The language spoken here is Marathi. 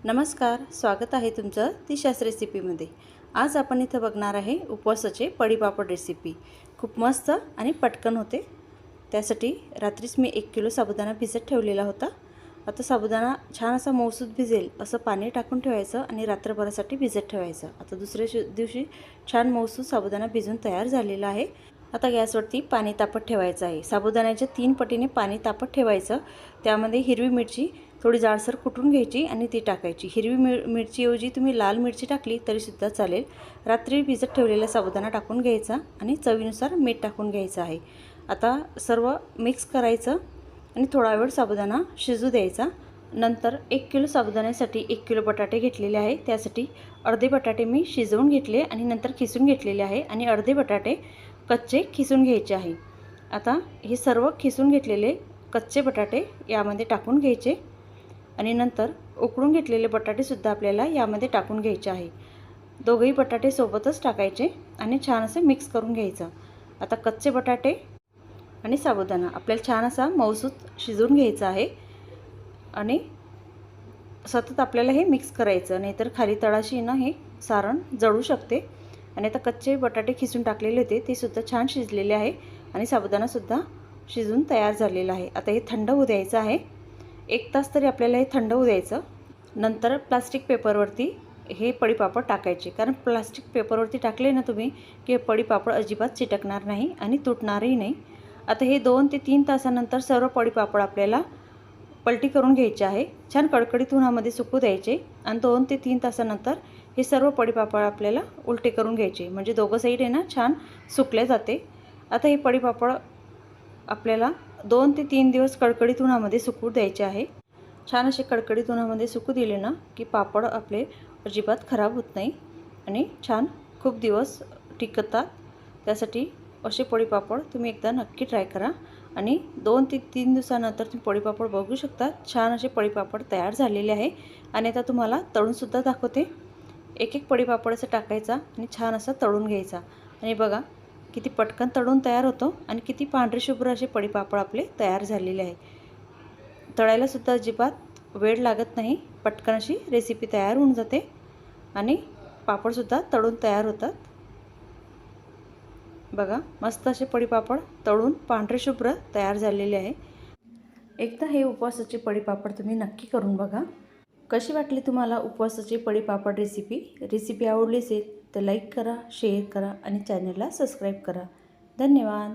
नमस्कार, स्वागत आहे तुमचं दिशास रेसिपीमध्ये। आज आपण इथं बघणार आहे उपवासाचे पडीपापड रेसिपी। खूप मस्त आणि पटकन होते। त्यासाठी रात्रीच मी 1 किलो साबुदाणा भिजत ठेवलेला होता। आता साबुदाणा छान असा मऊसूत भिजेल असं पाणी टाकून ठेवायचं आणि रात्रभरासाठी भिजत ठेवायचं। आता दुसऱ्या दिवशी छान मऊसूत साबुदाणा भिजून तयार झालेला आहे। आता गॅसवरती पाणी तापत ठेवायचं आहे। साबुदाण्याच्या 3 पटीने पाणी तापत ठेवायचं। त्यामध्ये हिरवी मिरची थोडी जाडसर कुटून घ्यायची आणि ती टाकायची। हिरवी मिरची ऐवजी तुम्ही लाल मिरची टाकली तरी सुद्धा चालेल। रात्री भिजत ठेवलेला साबुदाणा टाकून घ्यायचा आणि चवीनुसार मीठ टाकून घ्यायचं आहे। आता सर्व मिक्स करायचं आणि थोडा वेळ साबुदाणा शिजू द्यायचा। नंतर 1 किलो साबुदाण्यासाठी 1 किलो बटाटे घेतलेले आहे। त्यासाठी अर्धे बटाटे मी शिजवून घेतले आणि नंतर खिसून घेतलेले आहे आणि अर्धे बटाटे कच्चे खिसून घ्यायचे आहे। आता हे सर्व खिसून घेतलेले कच्चे बटाटे यामध्ये टाकून घ्यायचे आणि नंतर उकळून घेतलेले बटाटे सुद्धा आपल्याला यामध्ये टाकून घ्यायचे आहे। दोघेही बटाटे सोबतच टाकायचे आणि छान असे मिक्स करून घ्यायचं। आता कच्चे बटाटे आणि साबुदाणा आपल्याला छान असा मऊसूत शिजवून घ्यायचा आहे आणि सतत आपल्याला हे मिक्स करायचं, नाहीतर खाली तळाशी ना हे सारण जळू शकते। आणि आता कच्चे बटाटे खिसून टाकलेले होते ते सुद्धा छान शिजलेले आहे आणि साबुदाणा सुद्धा शिजून तयार झालेला आहे। आता हे थंड होऊ द्यायचं आहे। 1 तास तरी आपल्याला हे थंड होऊ द्यायचं। नंतर प्लास्टिक पेपरवरती हे पडीपापड टाकायचे, कारण प्लास्टिक पेपरवरती टाकले ना तुम्ही की पडीपापड अजिबात चिटकणार नाही आणि तुटणारही नाही। आता हे 2 ते 3 तासानंतर सर्व पडीपापड आपल्याला पलटी करून घ्यायचे आहे। छान कडकडीत उन्हामध्ये सुकू द्यायचे आणि 2 ते 3 तासानंतर हे सर्व पडीपापड आपल्याला उलटे करून घ्यायचे, म्हणजे दोघं साईड आहे ना छान सुकले जाते। आता हे पडीपापड आपल्याला 2 ते 3 दिवस कडकडीत उन्हामध्ये सुकू द्यायचे आहे। छान असे कडकडीत उन्हामध्ये सुकू दिले ना की पापड आपले अजिबात खराब होत नाही आणि छान खूप दिवस टिकतात। त्यासाठी असे पडीपापड तुम्ही एकदा नक्की ट्राय करा आणि 2 ते 3 दिवसानंतर तुम्ही पडीपापड बघू शकता छान असे पडीपापड तयार झालेले आहे। आणि आता तुम्हाला तळून सुद्धा दाखवते। एक पडीपापड असं टाकायचा आणि छान असा तळून घ्यायचा आणि बघा किती पटकन तळून तयार होतो आणि किती पांढरे शुभ्र असे पडीपापड आपले तयार झालेले आहे। तळायला सुद्धा अजिबात वेळ लागत नाही, पटकन अशी रेसिपी तयार होऊन जाते आणि पापडसुद्धा तळून तयार होतात। बघा मस्त असे पडीपापड तळून पांढरे शुभ्र तयार झालेले आहे। एकदा हे उपवासाचे पडीपापड तुम्ही नक्की करून बघा। कशी वाटली तुम्हाला उपवासाची पडीपापड रेसिपी आवडली असेल तर लाईक करा, शेअर करा आणि चॅनलला सबस्क्राईब करा। धन्यवाद।